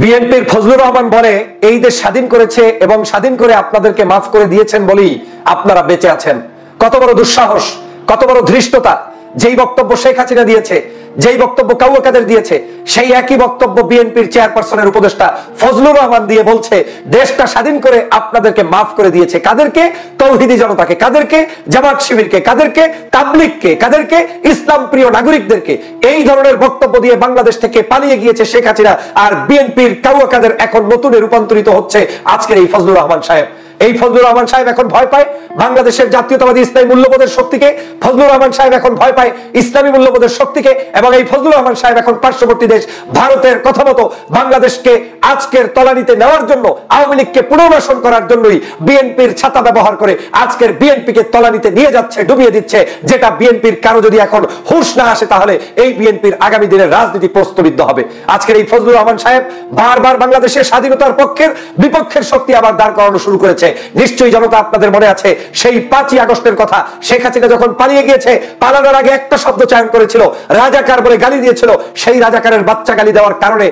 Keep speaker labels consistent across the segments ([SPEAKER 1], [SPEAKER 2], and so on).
[SPEAKER 1] বিএনপির ফজলুর রহমান বলে এই দেশ স্বাধীন করেছে এবং স্বাধীন করে আপনাদেরকে মাফ করে দিয়েছেন বলেই আপনারা বেঁচে আছেন। কত বড় দুঃসাহস, কত বড় ধৃষ্টতা! যেই বক্তব্য শেখ হাসিনা দিয়েছে, যেই বক্তব্য কাউয়া কাদের দিয়েছে, সেই একই বক্তব্য বিএনপির চেয়ারপারসনের উপদেষ্টা ফজলুর রহমান দিয়ে বলছে দেশটা স্বাধীন করে আপনাদেরকে মাফ করে দিয়েছে। কাদেরকে? তৌহিদি জনতাকে। কাদেরকে? জামাত শিবিরকে। কাদেরকে? তাবলিগকে। কাদেরকে? ইসলাম প্রিয় নাগরিকদেরকে। এই ধরনের বক্তব্য দিয়ে বাংলাদেশ থেকে পালিয়ে গিয়েছে শেখ হাসিনা, আর বিএনপির কাউয়া কাদের এখন নতুনে রূপান্তরিত হচ্ছে আজকের এই ফজলুর রহমান সাহেব। এই ফজলুর রহমান সাহেব এখন ভয় পায় বাংলাদেশের জাতীয়তাবাদী ইসলামী মূল্যবোধের শক্তিকে। ফজলুর রহমান সাহেব এখন ভয় পায় ইসলামী মূল্যবোধের শক্তিকে, এবং এই ফজলুর রহমান সাহেব এখন পার্শ্ববর্তী দেশ ভারতের কথা মতো বাংলাদেশকে আজকের তলানিতে নেওয়ার জন্য, আওয়ামী লীগকে পুনর্বাসন করার জন্যই বিএনপির ছাতা ব্যবহার করে আজকের বিএনপিকে তলানিতে নিয়ে যাচ্ছে, ডুবিয়ে দিচ্ছে। যেটা বিএনপির কারো যদি এখন হুঁশ না আসে, তাহলে এই বিএনপির আগামী দিনের রাজনীতি প্রশ্নবিদ্ধ হবে। আজকের এই ফজলুর রহমান সাহেব বারবার বাংলাদেশের স্বাধীনতার পক্ষের বিপক্ষের শক্তি আবার দাঁড় করানো শুরু করেছে। নিশ্চয়ই জনতা আপনাদের মনে আছে সেই 5ই আগস্টের কথা। শেখ হাসিনা যখন পালিয়ে গিয়েছে, পালানোর আগে একটা শব্দ চয়ন করেছিল, রাজাকার বলে গালি দিয়েছিল। সেই রাজাকারের বাচ্চা গালি দেওয়ার কারণে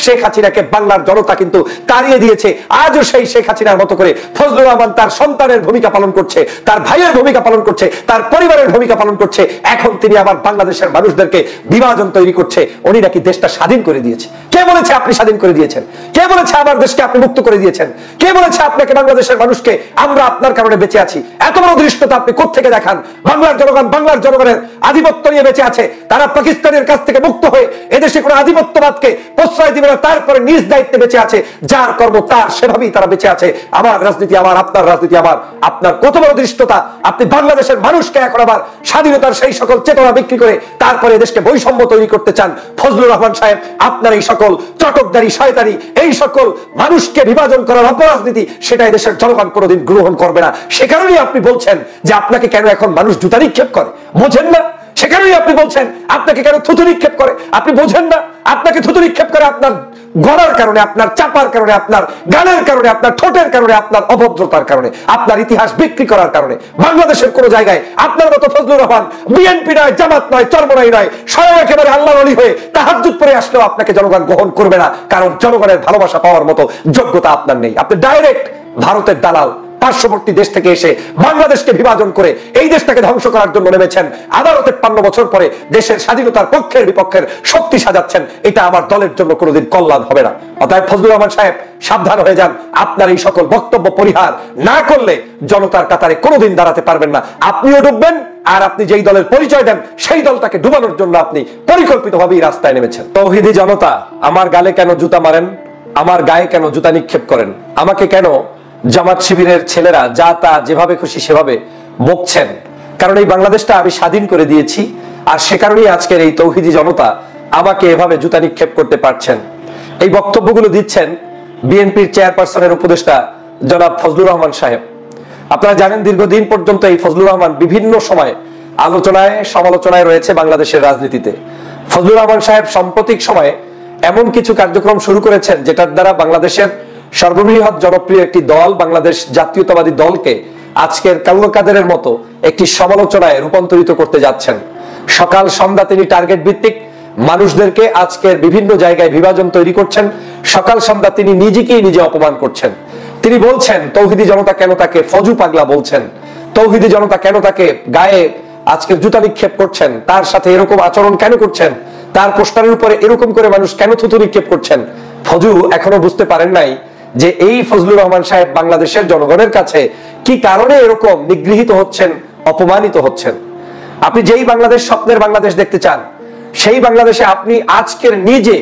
[SPEAKER 1] শেখ হাসিনাকে বাংলার জনতা কিন্তু তাড়িয়ে দিয়েছে। আজও সেই শেখ হাসিনার মতো করে ফজলুর রহমান তার সন্তানের ভূমিকা পালন করছে, তার ভাইয়ের ভূমিকা পালন করছে, তার পরিবারের ভূমিকা পালন করছে। এখন তিনি আবার বাংলাদেশের মানুষদেরকে বিভাজন তৈরি করছে। উনি নাকি দেশটা স্বাধীন করে দিয়েছে। কে বলেছে আপনি স্বাধীন করে দিয়েছেন? কে বলেছে আমার দেশকে আপনি মুক্ত করে দিয়েছেন? কে বলেছে আপনাকে বাংলাদেশের মানুষকে আমরা আপনার কারণে বেঁচে আছি? এত বড় দৃশ্যতা আপনি কোত্থেকে দেখান? বাংলার জনগণ বাংলার জনগণের আধিপত্য নিয়ে বেঁচে আছে। তারা পাকিস্তানের কাছ থেকে মুক্ত হয়ে এদেশে কোনো আধিপত্যবাদকে প্রশ্রয় দিবে না, তারপরে নিজ দায়িত্বে বেঁচে আছে। যার কর্ম তার, সেভাবেই তারা বেঁচে আছে। আমার রাজনীতি আমার, আপনার রাজনীতি আমার। আপনার কত বড় দৃশ্যতা! আপনি বাংলাদেশের মানুষকে এখন আবার স্বাধীনতার সেই সকল চেতনা বিক্রি করে তারপরে দেশকে বৈষম্য তৈরি করতে চান। ফজলুর রহমান সাহেব, আপনার এই সকল চটকদারি, শয়তানি, এই সকল মানুষকে বিভাজন করার অপরাজনীতি, সেটাই দেশের জনগণ কোনোদিন গ্রহণ করবে না। সে কারণেই আপনি বলছেন যে আপনাকে কেন এখন মানুষ জুতা নিক্ষেপ করে, বোঝেন না? সে কারণেই আপনি বলছেন আপনাকে কেন থুতু নিক্ষেপ করে, আপনি বোঝেন না? আপনাকে থুতু নিক্ষেপ করে আপনার গলার কারণে, আপনার চাপার কারণে, আপনার গানের কারণে, আপনার ঠোঁটের কারণে, আপনার অভদ্রতার কারণে, আপনার ইতিহাস বিক্রি করার কারণে। বাংলাদেশের কোন জায়গায় আপনার মতো ফজলুর রহমান বিএনপি নয়, জামাত নয়, চরমনাই নয়, স্বয়ং একেবারে আল্লাহর ওলি হয়ে তাহাজ্জুদ পড়ে আসলেও আপনাকে জনগণ গ্রহণ করবে না, কারণ জনগণের ভালোবাসা পাওয়ার মতো যোগ্যতা আপনার নেই। আপনি ডাইরেক্ট ভারতের দালাল, পার্শ্ববর্তী দেশ থেকে এসে বাংলাদেশকে বিভাজন করে এই দেশটাকে ধ্বংস করার জন্য নেমেছেন। আদালতে 53 বছর পরে দেশের স্বাধীনতার পক্ষের বিপক্ষের শক্তি সাজাচ্ছেন। এটা আমার দলের জন্য কোনোদিন কল্যাণ হবে না। অতএব ফজলুর রহমান সাহেব, সাবধান হয়ে যান। আপনার এই সকল বক্তব্য পরিহার না করলে জনতার কাতারে কোনোদিন দাঁড়াতে পারবেন না। আপনিও ডুববেন, আর আপনি যেই দলের পরিচয় দেন সেই দলটাকে ডুবানোর জন্য আপনি পরিকল্পিতভাবেই রাস্তায় নেমেছেন। তৌহিদি জনতা, আমার গালে কেন জুতা মারেন? আমার গায়ে কেন জুতা নিক্ষেপ করেন? আমাকে কেন জামাত শিবিরের ছেলেরা যা তা যেভাবে খুশি সেভাবে বকছেন? কারণ এই বাংলাদেশটা আমি স্বাধীন করে দিয়েছি, আর সে কারণেই আজকের এই তৌহিদি জনতা আমাকে এভাবে জুতা নিক্ষেপ করতে পারছেন। এই বক্তব্যগুলো দিচ্ছেন বিএনপির চেয়ারপারসনের উপদেষ্টা জনাব ফজলুর রহমান সাহেব। আপনারা জানেন দীর্ঘদিন পর্যন্ত এই ফজলুর রহমান বিভিন্ন সময় আলোচনায় সমালোচনায় রয়েছে বাংলাদেশের রাজনীতিতে। ফজলুর রহমান সাহেব সাম্প্রতিক সময়ে এমন কিছু কার্যক্রম শুরু করেছেন যেটার দ্বারা বাংলাদেশের সর্ববৃহৎ জনপ্রিয় একটি দল, বাংলাদেশ জাতীয়তাবাদী দলকে আজকের কাউয়া কাদেরের মতো একটি সমালোচনায় রূপান্তরিত করতে যাচ্ছেন। সকাল সন্ধ্যা তিনি টার্গেট ভিত্তিক মানুষদেরকে আজকের বিভিন্ন জায়গায় বিভাজন তৈরি করছেন। সকাল সন্ধ্যা তিনি নিজেকেই নিজে অপমান করছেন। তিনি বলছেন তৌহিদি জনতা কেন তাকে ফজু পাগলা বলছেন, তৌহিদি জনতা কেন তাকে গায়ে আজকের জুতা নিক্ষেপ করছেন, তার সাথে এরকম আচরণ কেন করছেন, তার পোস্টারের উপরে এরকম করে মানুষ কেন থুতু নিক্ষেপ করছেন। ফজু এখনো বুঝতে পারেন নাই যে এই ফজলুর রহমান সাহেব বাংলাদেশের জনগণের কাছে কি কারণে এরকম নিগৃহীত হচ্ছেন, অপমানিত হচ্ছেন। আপনি যেই বাংলাদেশ, স্বপ্নের বাংলাদেশ দেখতে চান, সেই বাংলাদেশে আপনি আজকের নিজে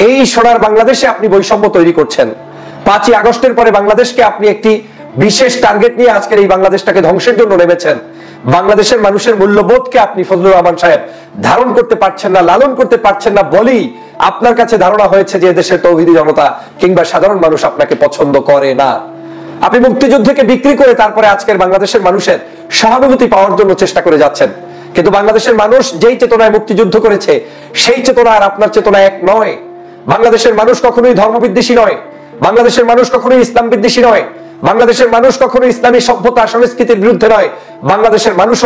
[SPEAKER 1] এই সোনার বাংলাদেশে আপনি বৈষম্য তৈরি করছেন। 5ই আগস্টের পরে বাংলাদেশকে আপনি একটি বিশেষ টার্গেট নিয়ে আজকের এই বাংলাদেশটাকে ধ্বংসের জন্য নেমেছেন। বাংলাদেশের মানুষের মূল্যবোধকে আপনি ফজলুর রহমান সাহেব ধারণ করতে পারছেন না, লালন করতে পারছেন না বলেই আপনার কাছে ধারণা হয়েছে যে দেশের তৌহিদি জনতা কিংবা সাধারণ মানুষ আপনাকে পছন্দ করে না। আপনি মুক্তিযুদ্ধকে বিক্রি করে তারপরে আজকের বাংলাদেশের মানুষের সহানুভূতি পাওয়ার জন্য চেষ্টা করে যাচ্ছেন। কিন্তু বাংলাদেশের মানুষ যেই চেতনায় মুক্তিযুদ্ধ করেছে সেই চেতনা আর আপনার চেতনা এক নয়। বাংলাদেশের মানুষ কখনোই ধর্মবিদ্বেষী নয়, বাংলাদেশের মানুষ কখনোই ইসলাম বিদ্বেষী নয়, বাংলাদেশের মানুষ কখনো ইসলামী সভ্যতা সংস্কৃতির বিরুদ্ধে নয়, বাংলাদেশের মানুষ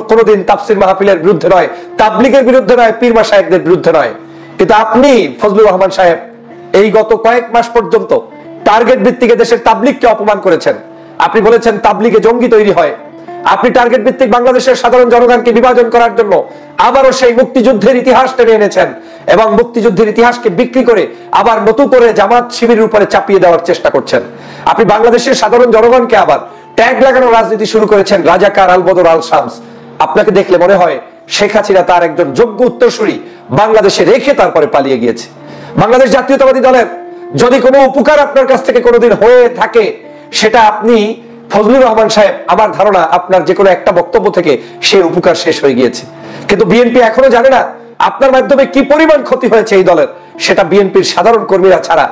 [SPEAKER 1] কোনোদিন তাফসির মাহফিলের বিরুদ্ধে নয়, তাবলিগের বিরুদ্ধে নয়, পীর মাশায়েখদের বিরুদ্ধে নয়। কিন্তু আপনি ফজলুর রহমান সাহেব এই গত কয়েক মাস পর্যন্ত টার্গেট ভিত্তিক দেশের তাবলিগকে অপমান করেছেন। আপনি বলেছেন তাবলিগে জঙ্গি তৈরি হয়। আপনি টার্গেট ভিত্তিক বাংলাদেশের সাধারণ জনগণকে বিভাজন করার জন্য আবারও সেই মুক্তিযুদ্ধের ইতিহাস টেনে এনেছেন এবং মুক্তিযুদ্ধের ইতিহাসকে বিক্রি করে আবার নতুন করে জামাত শিবিরের উপরে চাপিয়ে দেওয়ার চেষ্টা করছেন। আপনি বাংলাদেশের সাধারণ জনগণকে আবার ট্যাগ লাগানোর রাজনীতি শুরু করেছেন, রাজাকার, আল বদর, আল শামস। আপনাকে দেখলে মনে হয় শেখ হাসিনা তার একজন যোগ্য উত্তরসূরি বাংলাদেশে রেখে তারপরে পালিয়ে গিয়েছে। বাংলাদেশ জাতীয়তাবাদী দলের যদি কোনো উপকার আপনার কাছ থেকে কোনোদিন হয়ে থাকে, সেটা আপনি ফজলুর রহমান সাহেব, আমার ধারণা আপনার যে কোনো একটা বক্তব্য থেকে সেই উপকার শেষ হয়ে গিয়েছে। কিন্তু বিএনপি এখনো জানে না আপনার মাধ্যমে কি পরিমাণ ক্ষতি হয়েছে এই দলের। সেটা বিএনপির সাধারণ কর্মীরা ছাড়া,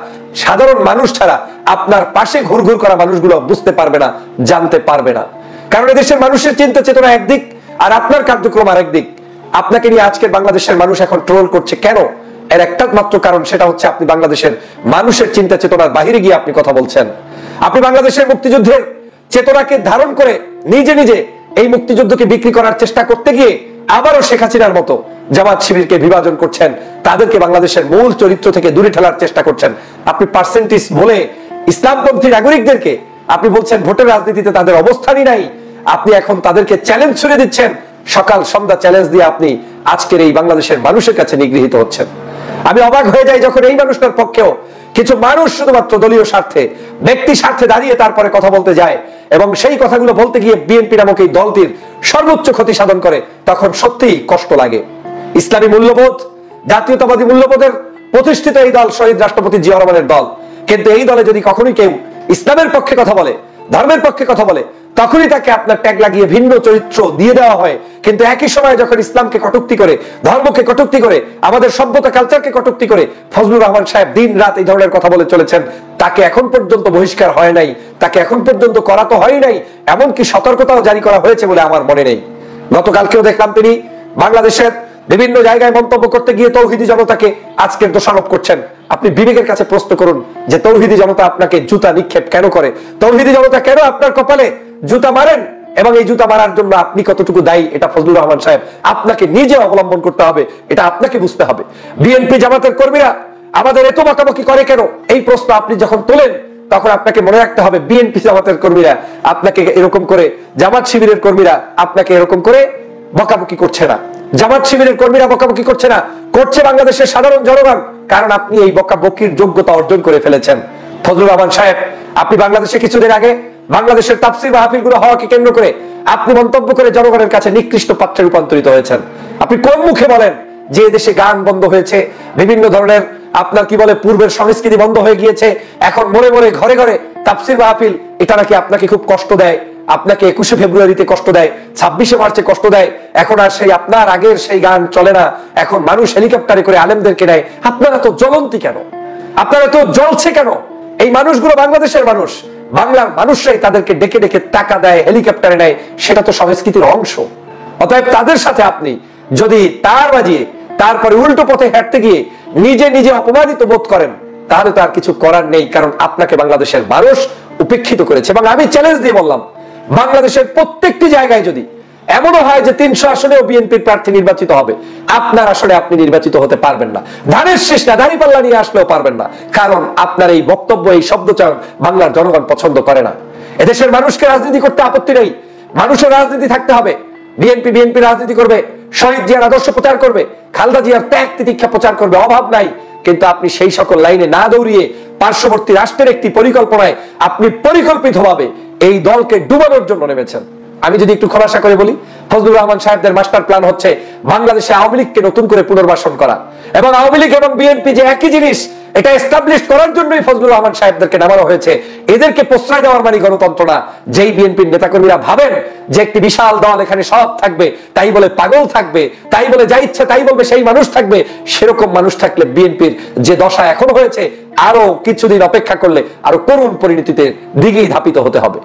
[SPEAKER 1] সাধারণ মানুষ ছাড়া, আপনার পাশে ঘুরঘুর করা মানুষগুলো বুঝতে পারবে না, জানতে পারবে না। কারণ এদেশের মানুষের চিন্তা চেতনা একদিক, আর আপনার কার্যক্রম আরেক দিক। আপনাকে নিয়ে আজকের বাংলাদেশের মানুষ এখন ট্রোল করছে কেন? এর একটা মাত্র কারণ, সেটা হচ্ছে আপনি বাংলাদেশের মানুষের চিন্তা চেতনার বাহিরে গিয়ে আপনি কথা বলছেন। আপনি বাংলাদেশের মুক্তিযুদ্ধের চেতনাকে ধারণ করে নিজে নিজে এই মুক্তিযুদ্ধকে বিক্রি করার চেষ্টা করতে গিয়ে আবারও শেখ হাসিনার মতো জামাত শিবিরকে বিভাজন করছেন, তাদেরকে বাংলাদেশের মূল চরিত্র থেকে দূরে ঠেলার চেষ্টা করছেন। আপনি পার্সেন্টেজ বলে ইসলামপন্থী নাগরিকদেরকে আপনি বলছেন ভোটের রাজনীতিতে তাদের অবস্থানই নাই। আপনি এখন তাদেরকে চ্যালেঞ্জ ছুড়ে দিচ্ছেন, সকাল সন্ধ্যা চ্যালেঞ্জ দিয়ে আপনি আজকের এই বাংলাদেশের মানুষের কাছে নিগৃহীত হচ্ছেন। আমি অবাক হয়ে যাই যখন এই মানুষটার পক্ষেও কিছু মানুষ শুধুমাত্র দলীয় স্বার্থে, ব্যক্তি স্বার্থে দাঁড়িয়ে তারপরে কথা বলতে যায় এবং সেই কথাগুলো বলতে গিয়ে বিএনপি নামক এই দলটির সর্বোচ্চ ক্ষতি সাধন করে, তখন সত্যিই কষ্ট লাগে। ইসলামী মূল্যবোধ, জাতীয়তাবাদী মূল্যবোধের প্রতিষ্ঠিত এই দল শহীদ রাষ্ট্রপতি জিয়াউর রহমানের দল। কিন্তু এই দলে যদি কখনোই কেউ ইসলামের পক্ষে কথা বলে, ধর্মের পক্ষে কথা বলে, তখনই তাকে আপনার ট্যাগ লাগিয়ে ভিন্ন চরিত্র দিয়ে দেওয়া হয়। কিন্তু একই সময় যখন ইসলামকে কটূক্তি করে, ধর্মকে কটূক্তি করে, আমাদের সভ্যতা কালচারকে কটূক্তি করে ফজলুর রহমান সাহেব দিন রাত এই ধরনের কথা বলে চলেছেন, তাকে এখন পর্যন্ত বহিষ্কার হয় নাই, তাকে এখন পর্যন্ত করা তো হয় নাই, এমনকি সতর্কতাও জারি করা হয়েছে বলে আমার মনে নেই। গতকালকেও দেখলাম তিনি বাংলাদেশের বিভিন্ন জায়গায় মন্তব্য করতে গিয়ে তৌহিদি জনতাকে আজকের দোষারোপ করছেন। আপনি বিবেকের কাছে প্রশ্ন করুন যে তৌহিদি জনতা আপনাকে জুতা নিক্ষেপ কেন করে? তৌহিদি জনতা কেন আপনার কপালে জুতা মারেন? এবং এই জুতা মারার জন্য আপনি কতটুকু দায়ী, এটা ফজলুর রহমান সাহেব আপনাকে নিজে অবলম্বন করতে হবে, এটা আপনাকে বুঝতে হবে। বিএনপি জামাতের কর্মীরা আমাদের এত বকাবকি করে কেন, এই প্রশ্ন আপনি যখন তোলেন তখন আপনাকে মনে রাখতে হবে বিএনপি জামাতের কর্মীরা আপনাকে এরকম করে, জামাত শিবিরের কর্মীরা আপনাকে এরকম করে বকাবকি করছে না। জামাত শিবিরের কর্মীরা বকাবকি করছে না, করছে বাংলাদেশের সাধারণ জনগণ। কারণ আপনি এই বকাবকির যোগ্যতা অর্জন করে ফেলেছেন। ফজলুর রহমান সাহেব, আপনি বাংলাদেশে কিছুদিন আগে বাংলাদেশের তাফসীর মাহফিলগুলো হওয়াকে কেন্দ্র করে আপনি মন্তব্য করে জনগণের কাছে নিকৃষ্ট পাত্রে রূপান্তরিত হয়েছেন। আপনি কোন মুখে বলেন যে দেশে গান বন্ধ হয়েছে, বিভিন্ন ধরনের আপনার কি বলে পূর্বের সংস্কৃতি বন্ধ হয়ে গিয়েছে, এখন মনে মনে ঘরে ঘরে তাফসীর মাহফিল, এটা নাকি আপনাকে খুব কষ্ট দেয়, আপনাকে 21শে ফেব্রুয়ারিতে কষ্ট দেয়, 26শে মার্চে কষ্ট দেয়, এখন আর সেই আপনার আগের সেই গান চলে না, এখন মানুষ হেলিকপ্টারে করে আলেমদেরকে নেয়। আপনারা তো জ্বলন্তি কেন? আপনারা তো জ্বলছে কেন? এই মানুষগুলো বাংলাদেশের মানুষ, বাংলার মানুষরাই তাদেরকে ডেকে ডেকে টাকা দেয়, হেলিকপ্টারে নেয়, সেটা তো সংস্কৃতির অংশ। অতএব তাদের সাথে আপনি যদি তার বাজিয়ে তারপরে উল্টো পথে হাঁটতে গিয়ে নিজে নিজে অপমানিত বোধ করেন, তাহলে তার কিছু করার নেই। কারণ আপনাকে বাংলাদেশের মানুষ উপেক্ষিত করেছে। এবং আমি চ্যালেঞ্জ দিয়ে বললাম, বাংলাদেশের প্রত্যেকটি জায়গায় যদি এমনও হয় যে 300 আসনেও বিএনপির প্রার্থী নির্বাচিত হবে, আপনার আসলে আপনি নির্বাচিত হতে পারবেন না। ধানের শেষ না, দাঁড়িপাল্লা নিয়ে আসলেও পারবেন না। কারণ আপনার এই বক্তব্য, এই শব্দচয়ন বাংলার জনগণ পছন্দ করে না। এদেশের মানুষকে রাজনীতি করতে আপত্তি নেই, মানুষের রাজনীতি থাকতে হবে। বিএনপি রাজনীতি করবে, শহীদ জিয়ার আদর্শ প্রচার করবে, খালেদা জিয়ার ত্যাগ তিতিক্ষা প্রচার করবে, অভাব নাই। কিন্তু আপনি সেই সকল লাইনে না দৌড়িয়ে পার্শ্ববর্তী রাষ্ট্রের একটি পরিকল্পনায় আপনি পরিকল্পিতভাবে এই দলকে ডুবানোর জন্য নেমেছেন। আমি যদি একটু খোলাসা করে বলি, ফজলুর রহমান সাহেবদের মাস্টার প্ল্যান হচ্ছে বাংলাদেশে আওয়ামী লীগকে নতুন করে পুনর্বাসন করা, এবং আওয়ামী লীগ এবং বিএনপি যে একই জিনিস, এটা এস্টাবলিশ করার জন্যই ফজলুর রহমান সাহেবদেরকে নামানো হয়েছে। এদেরকে প্রশ্রয় দেওয়ার মানে গণতন্ত্র না। যেই বিএনপির নেতাকর্মীরা ভাবেন যে একটি বিশাল দল এখানে সব থাকবে, তাই বলে পাগল থাকবে, তাই বলে যা ইচ্ছে তাই বলবে সেই মানুষ থাকবে, সেরকম মানুষ থাকলে বিএনপির যে দশা এখন হয়েছে, আরো কিছুদিন অপেক্ষা করলে আরো করুণ পরিণতিতে দিকেই ধাপিত হতে হবে।